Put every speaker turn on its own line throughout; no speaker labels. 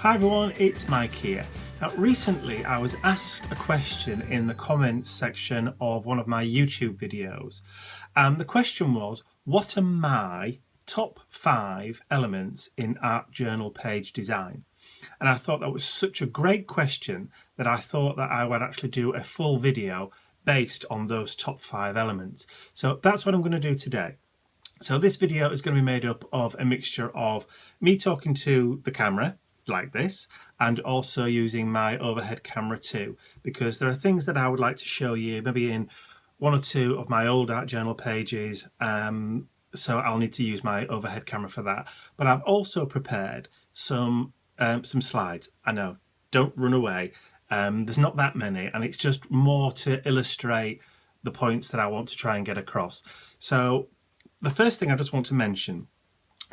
Hi everyone, it's Mike here. Now recently I was asked a question in the comments section of one of my YouTube videos, and the question was, what are my top 5 elements in art journal page design? And I thought that was such a great question that I thought that I would actually do a full video based on those top 5 elements. So that's what I'm going to do today. So this video is going to be made up of a mixture of me talking to the camera like this, and also using my overhead camera too, because there are things that I would like to show you maybe in one or two of my old art journal pages, so I'll need to use my overhead camera for that. But I've also prepared some slides. I know, don't run away. There's not that many, and it's just more to illustrate the points that I want to try and get across. So the first thing I just want to mention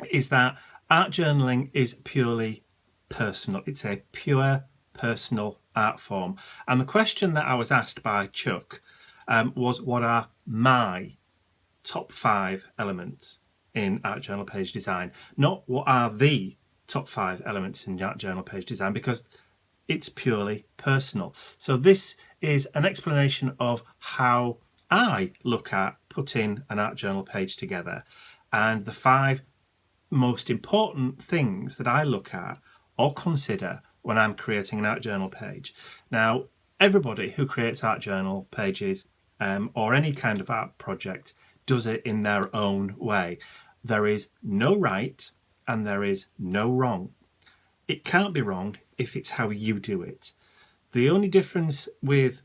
is that art journaling is purely personal. It's a pure personal art form. And the question that I was asked by Chuck was, what are my top 5 elements in art journal page design? Not what are the top 5 elements in art journal page design, because it's purely personal. So this is an explanation of how I look at putting an art journal page together, and the 5 most important things that I look at or consider when I'm creating an art journal page. Now, everybody who creates art journal pages or any kind of art project does it in their own way. There is no right and there is no wrong. It can't be wrong if it's how you do it. The only difference with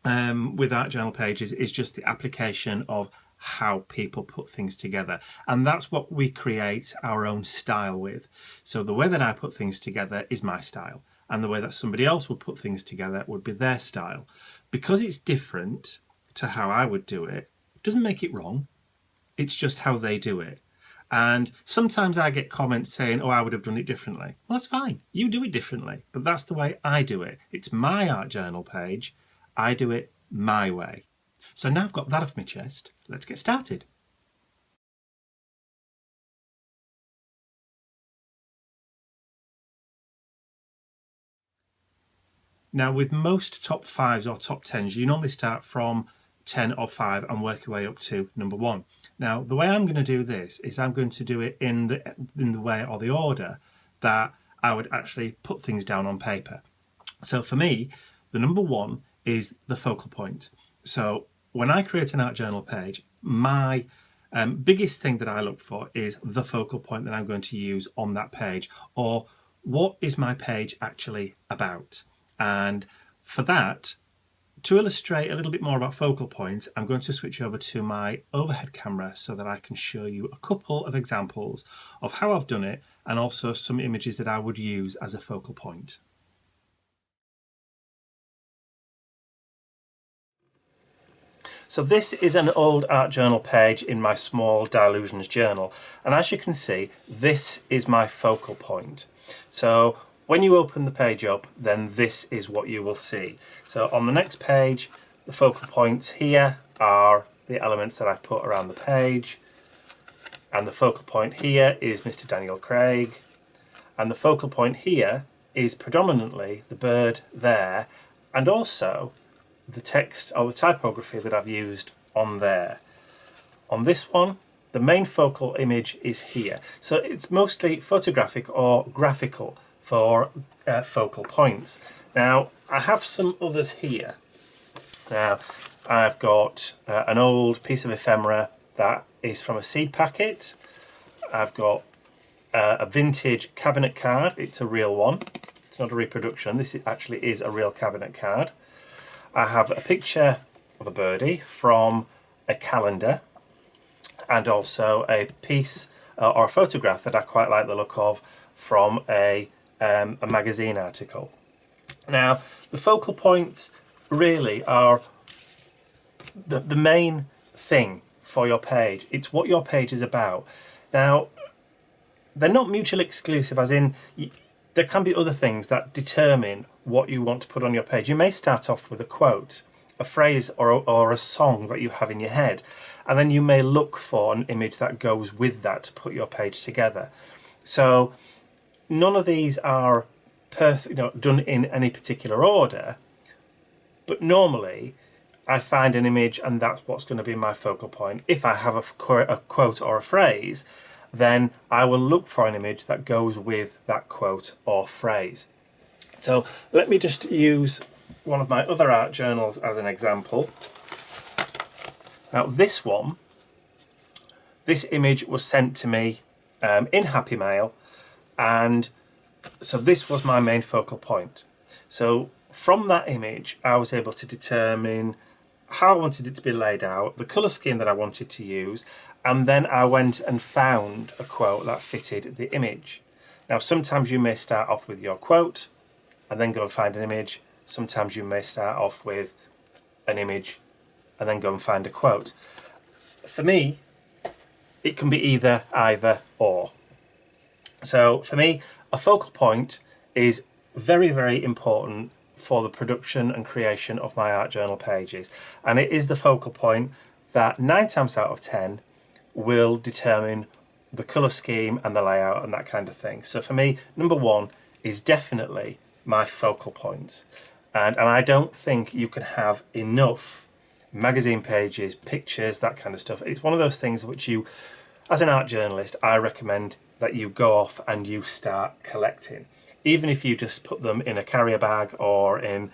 art journal pages is just the application of how people put things together, and that's what we create our own style with. So the way that I put things together is my style, and the way that somebody else would put things together would be their style. Because it's different to how I would do it, it doesn't make it wrong. It's just how they do it. And sometimes I get comments saying, oh, I would have done it differently. Well, that's fine, you do it differently, but that's the way I do it. It's my art journal page, I do it my way. So now I've got that off my chest, let's get started. Now, with most top 5s or top 10s, you normally start from 10 or 5 and work your way up to number 1. Now, the way I'm going to do this is I'm going to do it in the way or the order that I would actually put things down on paper. So for me, the number 1 is the focal point. So when I create an art journal page, my biggest thing that I look for is the focal point that I'm going to use on that page, or what is my page actually about. And for that, to illustrate a little bit more about focal points, I'm going to switch over to my overhead camera so that I can show you a couple of examples of how I've done it, and also some images that I would use as a focal point. So this is an old art journal page in my small Dilutions journal, and as you can see, this is my focal point. So when you open the page up, then this is what you will see. So on the next page, the focal points here are the elements that I've put around the page, and the focal point here is Mr. Daniel Craig, and the focal point here is predominantly the bird there, and also the text or the typography that I've used on there. On this one, the main focal image is here. So it's mostly photographic or graphical for focal points. Now, I have some others here. Now, I've got an old piece of ephemera that is from a seed packet. I've got a vintage cabinet card. It's a real one. It's not a reproduction. This actually is a real cabinet card. I have a picture of a birdie from a calendar, and also a piece or a photograph that I quite like the look of from a magazine article. Now, the focal points really are the main thing for your page. It's what your page is about. Now, they're not mutually exclusive, as in there can be other things that determine what you want to put on your page. You may start off with a quote, a phrase or a song that you have in your head, and then you may look for an image that goes with that to put your page together. So none of these are done in any particular order, but normally I find an image and that's what's going to be my focal point. If I have a quote or a phrase, then I will look for an image that goes with that quote or phrase. So let me just use one of my other art journals as an example. Now this image was sent to me in Happy Mail, and so this was my main focal point. So from that image I was able to determine how I wanted it to be laid out, the colour scheme that I wanted to use, and then I went and found a quote that fitted the image. Now sometimes you may start off with your quote and then go and find an image. Sometimes you may start off with an image and then go and find a quote. For me, it can be either or. So for me, a focal point is very, very important for the production and creation of my art journal pages. And it is the focal point that 9 times out of 10 will determine the colour scheme and the layout and that kind of thing. So for me, number one is definitely my focal point. And I don't think you can have enough magazine pages, pictures, that kind of stuff. It's one of those things which you, as an art journalist, I recommend that you go off and you start collecting. Even if you just put them in a carrier bag or in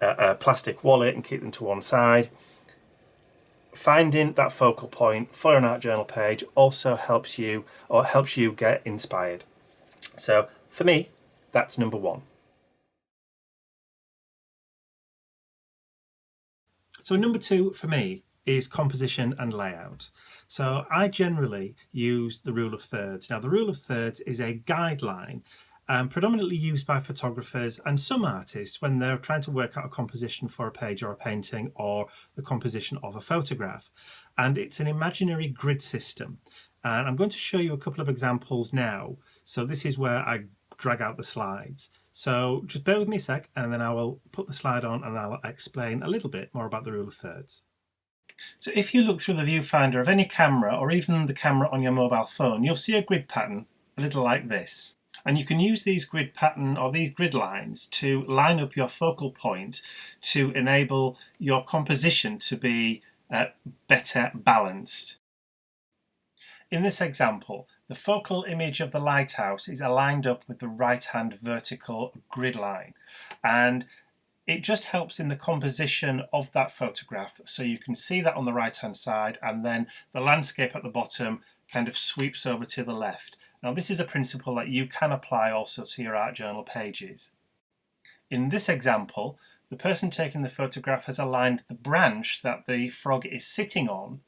a plastic wallet and keep them to one side, finding that focal point for an art journal page also helps you get inspired. So for me, that's number one. So number two for me is composition and layout. So I generally use the rule of thirds. Now the rule of thirds is a guideline predominantly used by photographers and some artists when they're trying to work out a composition for a page or a painting or the composition of a photograph. And it's an imaginary grid system. And I'm going to show you a couple of examples now. So this is where I drag out the slides. So just bear with me a sec and then I will put the slide on and I'll explain a little bit more about the rule of thirds. So if you look through the viewfinder of any camera or even the camera on your mobile phone, you'll see a grid pattern a little like this. And you can use these grid pattern or these grid lines to line up your focal point to enable your composition to be better balanced. In this example, the focal image of the lighthouse is aligned up with the right-hand vertical grid line, and it just helps in the composition of that photograph. So you can see that on the right-hand side, and then the landscape at the bottom kind of sweeps over to the left. Now this is a principle that you can apply also to your art journal pages. In this example, the person taking the photograph has aligned the branch that the frog is sitting on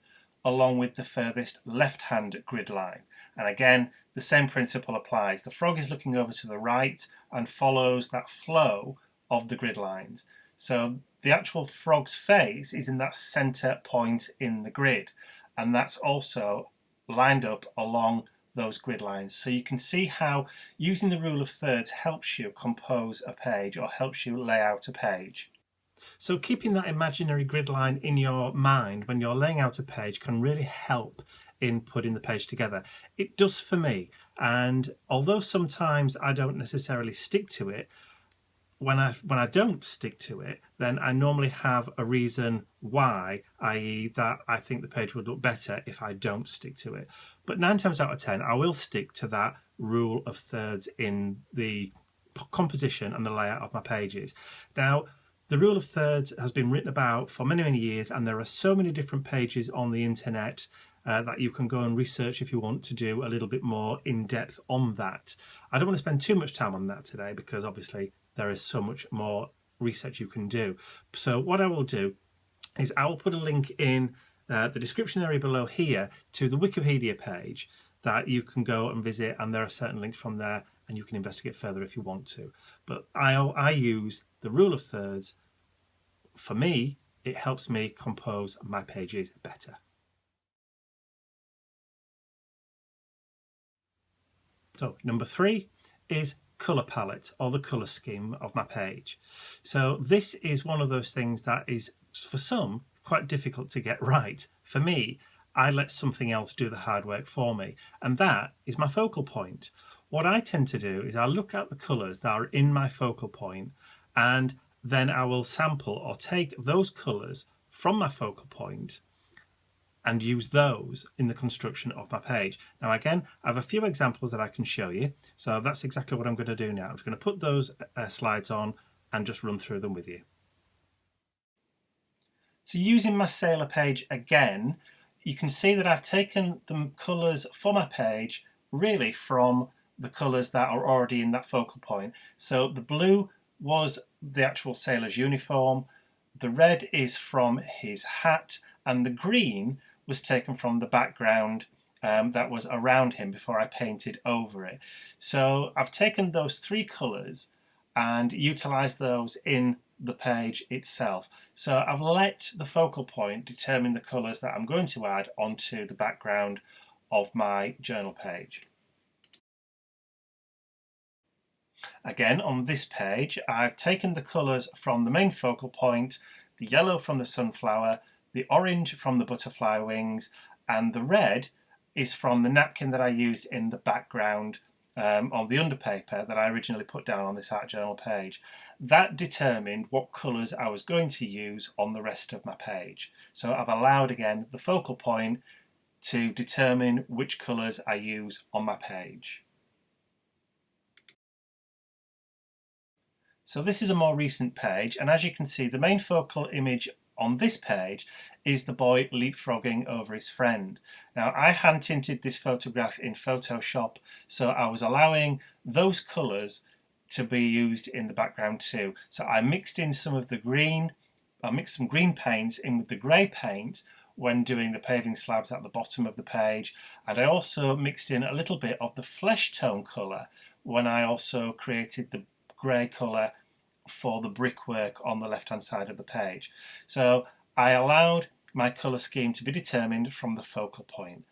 along with the furthest left-hand grid line. And again, the same principle applies. The frog is looking over to the right and follows that flow of the grid lines. So the actual frog's face is in that center point in the grid, and that's also lined up along those grid lines. So you can see how using the rule of thirds helps you compose a page or helps you lay out a page. So keeping that imaginary grid line in your mind when you're laying out a page can really help in putting the page together. It does for me, and although sometimes I don't necessarily stick to it, when I don't stick to it, then I normally have a reason why, i.e. that I think the page would look better if I don't stick to it. But 9 times out of 10, I will stick to that rule of thirds in the composition and the layout of my pages. Now, the rule of thirds has been written about for many, many years, and there are so many different pages on the internet that you can go and research if you want to do a little bit more in depth on that. I don't want to spend too much time on that today because obviously there is so much more research you can do. So what I will do is I will put a link in the description area below here to the Wikipedia page that you can go and visit, and there are certain links from there and you can investigate further if you want to. But I use the rule of thirds. For me, it helps me compose my pages better. So number 3 is colour palette or the colour scheme of my page. So this is one of those things that is, for some, quite difficult to get right. For me, I let something else do the hard work for me, and that is my focal point. what I tend to do is I look at the colours that are in my focal point, and then I will sample or take those colours from my focal point and use those in the construction of my page. Now again, I have a few examples that I can show you, so that's exactly what I'm going to do now. I'm just going to put those slides on and just run through them with you. So using my sailor page again, you can see that I've taken the colours for my page really from the colours that are already in that focal point. So the blue was the actual sailor's uniform, the red is from his hat, and the green was taken from the background that was around him before I painted over it. So I've taken those three colours and utilised those in the page itself. So I've let the focal point determine the colours that I'm going to add onto the background of my journal page. Again, on this page, I've taken the colours from the main focal point, the yellow from the sunflower, the orange from the butterfly wings, and the red is from the napkin that I used in the background on the underpaper that I originally put down on this art journal page. That determined what colours I was going to use on the rest of my page. So I've allowed again the focal point to determine which colours I use on my page. So this is a more recent page, and as you can see, the main focal image on this page is the boy leapfrogging over his friend. Now, I hand tinted this photograph in Photoshop, so I was allowing those colours to be used in the background too. So I mixed in some of the green, I mixed some green paints in with the grey paint when doing the paving slabs at the bottom of the page, and I also mixed in a little bit of the flesh tone colour when I also created the grey colour for the brickwork on the left hand side of the page. So I allowed my colour scheme to be determined from the focal point.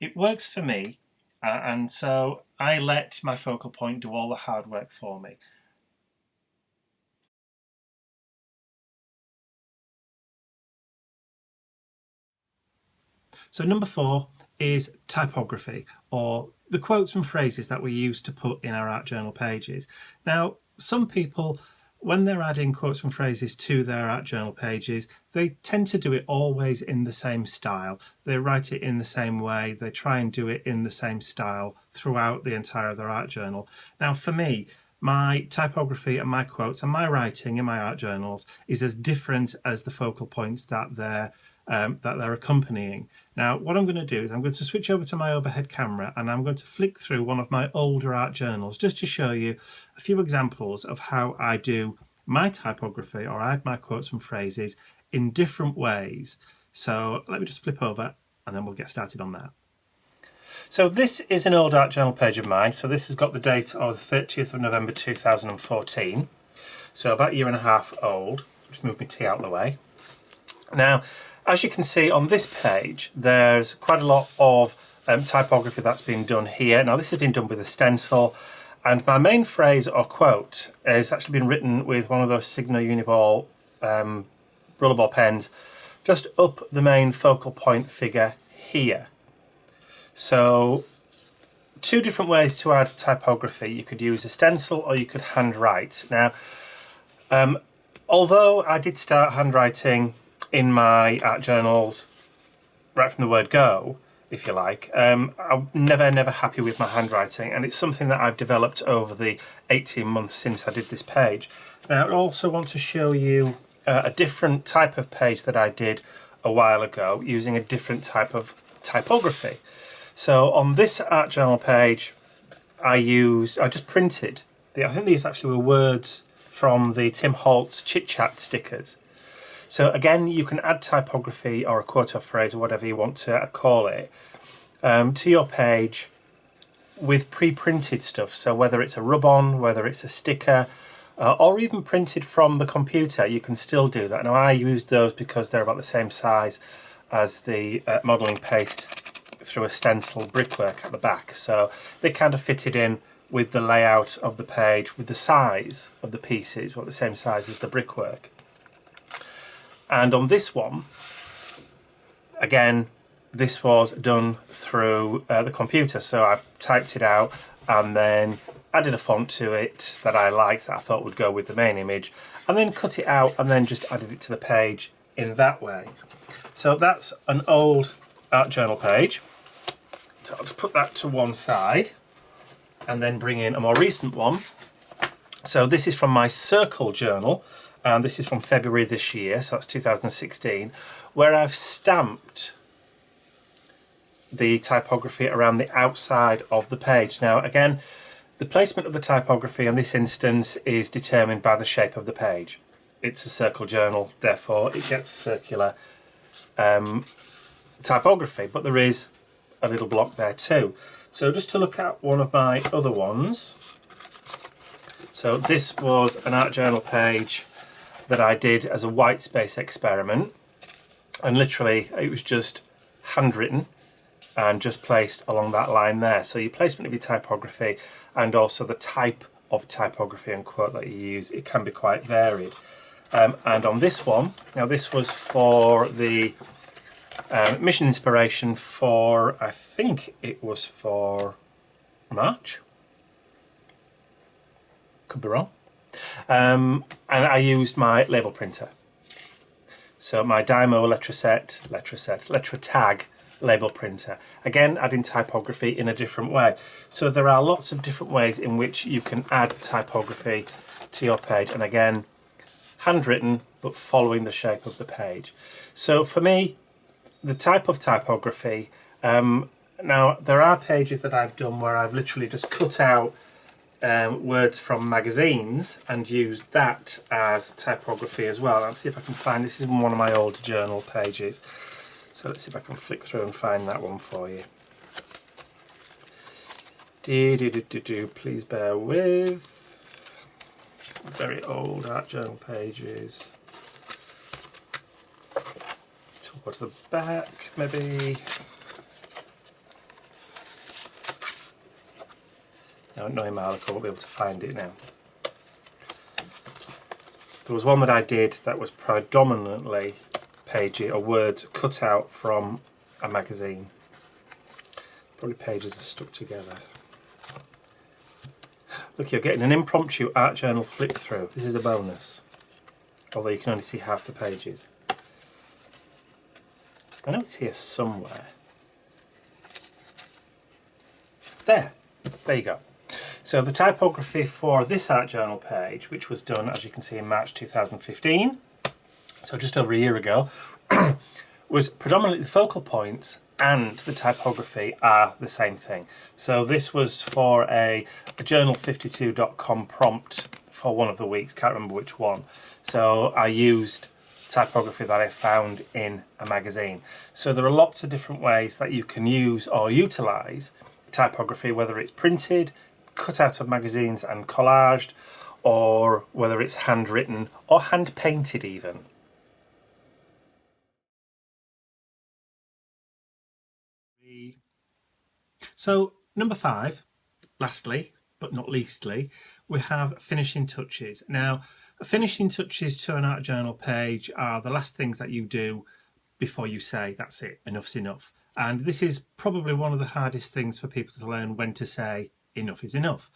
It works for me, and so I let my focal point do all the hard work for me. So number 4 is typography, or the quotes and phrases that we use to put in our art journal pages. Now, some people, when they're adding quotes and phrases to their art journal pages, they tend to do it always in the same style. They write it in the same way. They try and do it in the same style throughout the entire of their art journal. Now, for me, my typography and my quotes and my writing in my art journals is as different as the focal points that they're accompanying. Now, what I'm going to do is I'm going to switch over to my overhead camera and I'm going to flick through one of my older art journals just to show you a few examples of how I do my typography or add my quotes and phrases in different ways. So let me just flip over and then we'll get started on that. So this is an old art journal page of mine. So this has got the date of the 30th of November 2014. So about a year and a half old. Just move my tea out of the way. Now, as you can see on this page, there's quite a lot of typography that's been done here. Now, this has been done with a stencil, and my main phrase or quote has actually been written with one of those Sigma Uniball rollerball pens just up the main focal point figure here. So, two different ways to add typography. You could use a stencil or you could handwrite. Now, although I did start handwriting in my art journals right from the word go, if you like, I'm never happy with my handwriting, and it's something that I've developed over the 18 months since I did this page. Now, I also want to show you a different type of page that I did a while ago using a different type of typography. So on this art journal page, I just printed, I think these actually were words from the Tim Holtz Chit Chat stickers. So again, you can add typography or a quote or phrase or whatever you want to call it to your page with pre-printed stuff. So whether it's a rub-on, whether it's a sticker, or even printed from the computer, you can still do that. Now, I used those because they're about the same size as the modelling paste through a stencil brickwork at the back. So they kind of fitted in with the layout of the page, with the size of the pieces, the same size as the brickwork. And on this one, again, this was done through the computer. So I typed it out and then added a font to it that I liked, that I thought would go with the main image, and then cut it out and then just added it to the page in that way. So that's an old art journal page. So I'll just put that to one side and then bring in a more recent one. So this is from my Circle journal, and this is from February this year, so that's 2016, where I've stamped the typography around the outside of the page. Now again, the placement of the typography in this instance is determined by the shape of the page. It's a circle journal, therefore it gets circular typography, but there is a little block there too. So just to look at one of my other ones, so this was an art journal page that I did as a white space experiment, and literally it was just handwritten and just placed along that line there. So your placement of your typography and also the type of typography and quote that you use, it can be quite varied. And on this one, now this was for the mission inspiration for, I think it was for March, could be wrong, and I used my label printer. So my Dymo Letra Tag label printer, again adding typography in a different way. So there are lots of different ways in which you can add typography to your page, and again handwritten but following the shape of the page. So for me, the type of typography, now there are pages that I've done where I've literally just cut out words from magazines and used that as typography as well. Let's see if I can find, this is one of my old journal pages. So let's see if I can flick through and find that one for you. Please bear with. Some very old art journal pages. Towards the back, maybe. No, knowing my Alec, I won't be able to find it now. There was one that I did that was predominantly pages or words cut out from a magazine. Probably pages are stuck together. Look, you're getting an impromptu art journal flip through. This is a bonus, although you can only see half the pages. I know it's here somewhere. There you go. So the typography for this art journal page, which was done, as you can see, in March 2015, so just over a year ago, was predominantly the focal points and the typography are the same thing. So this was for a journal52.com prompt for one of the weeks, can't remember which one. So I used typography that I found in a magazine. So there are lots of different ways that you can use or utilise typography, whether it's printed, cut out of magazines and collaged, or whether it's handwritten or hand painted even. So number 5, lastly but not leastly, we have finishing touches. Now, finishing touches to an art journal page are the last things that you do before you say, that's it, enough's enough. And this is probably one of the hardest things for people to learn, when to say enough is enough.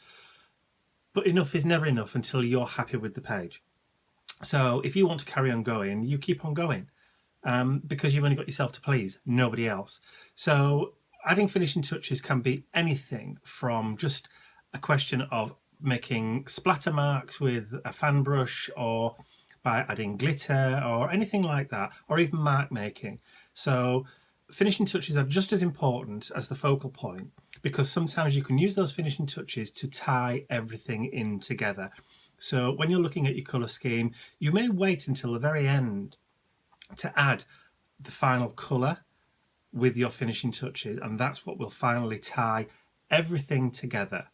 But enough is never enough until you're happy with the page. So if you want to carry on going, you keep on going, because you've only got yourself to please, nobody else. So adding finishing touches can be anything from just a question of making splatter marks with a fan brush, or by adding glitter or anything like that, or even mark making. So finishing touches are just as important as the focal point, because sometimes you can use those finishing touches to tie everything in together. So when you're looking at your colour scheme, you may wait until the very end to add the final colour with your finishing touches, and that's what will finally tie everything together.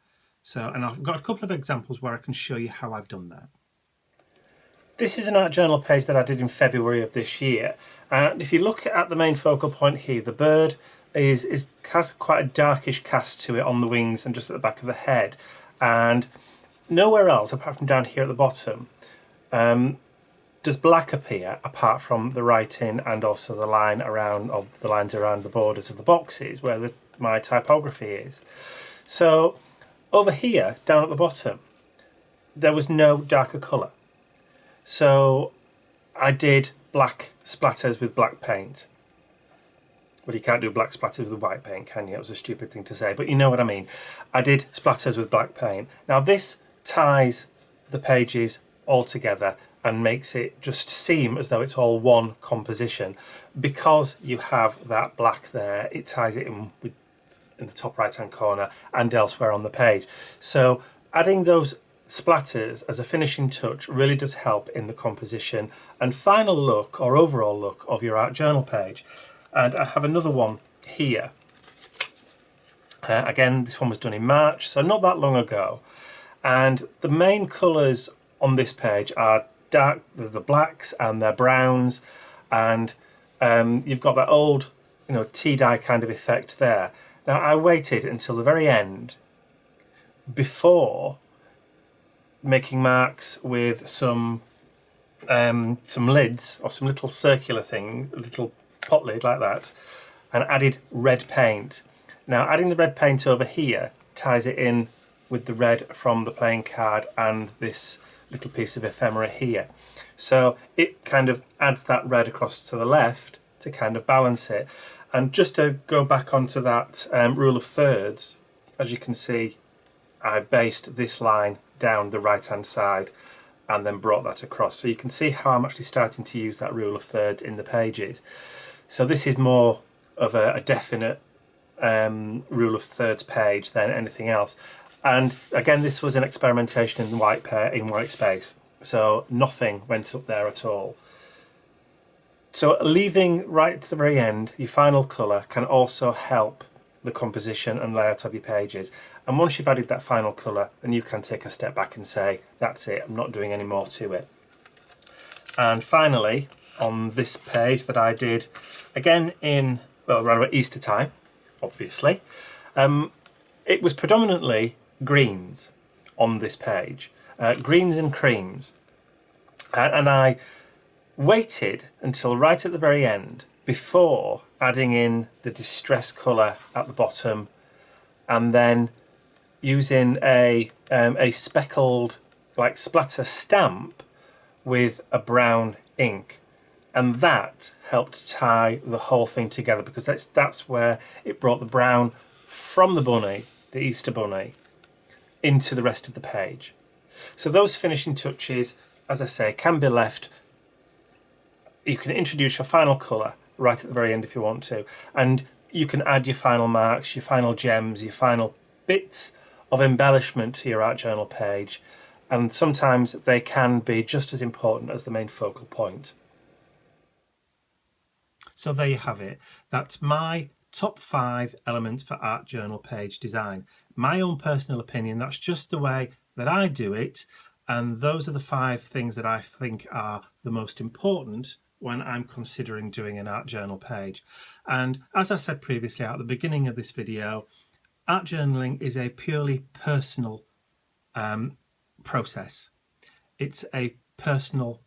So, and I've got a couple of examples where I can show you how I've done that. This is an art journal page that I did in February of this year, and if you look at the main focal point here, the bird has quite a darkish cast to it on the wings and just at the back of the head, and nowhere else apart from down here at the bottom does black appear apart from the writing and also the line around, of the lines around the borders of the boxes where my typography is. So over here, down at the bottom, there was no darker colour. So I did black splatters with black paint. Well, you can't do black splatters with white paint, can you? It was a stupid thing to say, but you know what I mean. I did splatters with black paint. Now this ties the pages all together and makes it just seem as though it's all one composition. Because you have that black there, it ties it in the top right hand corner and elsewhere on the page. So adding those splatters as a finishing touch really does help in the composition and final look or overall look of your art journal page. And I have another one here. Again, this one was done in March, so not that long ago. And the main colours on this page are dark, the blacks and the browns, and you've got that old, tea dye kind of effect there. Now I waited until the very end before making marks with some lids or some little circular thing, a little pot lid like that, and added red paint. Now adding the red paint over here ties it in with the red from the playing card and this little piece of ephemera here. So it kind of adds that red across to the left to kind of balance it. And just to go back onto that rule of thirds, as you can see, I based this line down the right hand side and then brought that across. So you can see how I'm actually starting to use that rule of thirds in the pages. So this is more of a definite rule of thirds page than anything else. And again, this was an experimentation in white space, so nothing went up there at all. So leaving right to the very end, your final colour can also help the composition and layout of your pages. And once you've added that final colour, then you can take a step back and say, that's it, I'm not doing any more to it. And finally, on this page that I did, again in, well, around about Easter time, obviously, it was predominantly greens on this page, greens and creams, and I waited until right at the very end before adding in the distress colour at the bottom, and then using a speckled like splatter stamp with a brown ink, and that helped tie the whole thing together, because that's where it brought the brown from the bunny, the Easter bunny, into the rest of the page. So those finishing touches, as I say, can be left. You can introduce your final colour right at the very end if you want to, and you can add your final marks, your final gems, your final bits of embellishment to your art journal page, and sometimes they can be just as important as the main focal point. So there you have it. That's my top 5 elements for art journal page design. My own personal opinion, that's just the way that I do it, and those are the 5 things that I think are the most important when I'm considering doing an art journal page. And as I said previously at the beginning of this video, art journaling is a purely personal process. It's a personal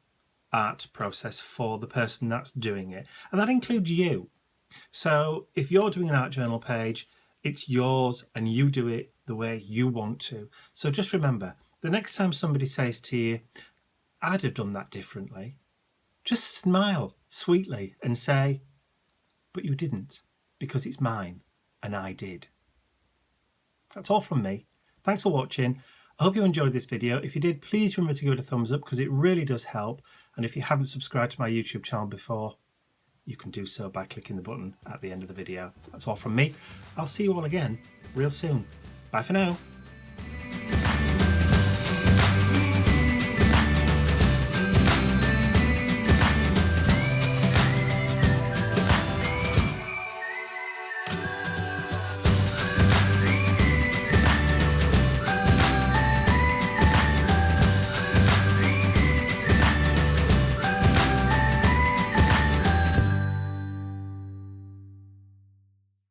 art process for the person that's doing it, and that includes you. So if you're doing an art journal page, it's yours and you do it the way you want to. So just remember, the next time somebody says to you, I'd have done that differently, just smile sweetly and say, but you didn't, because it's mine and I did. That's all from me. Thanks for watching. I hope you enjoyed this video. If you did, please remember to give it a thumbs up, because it really does help. And if you haven't subscribed to my YouTube channel before, you can do so by clicking the button at the end of the video. That's all from me. I'll see you all again real soon. Bye for now.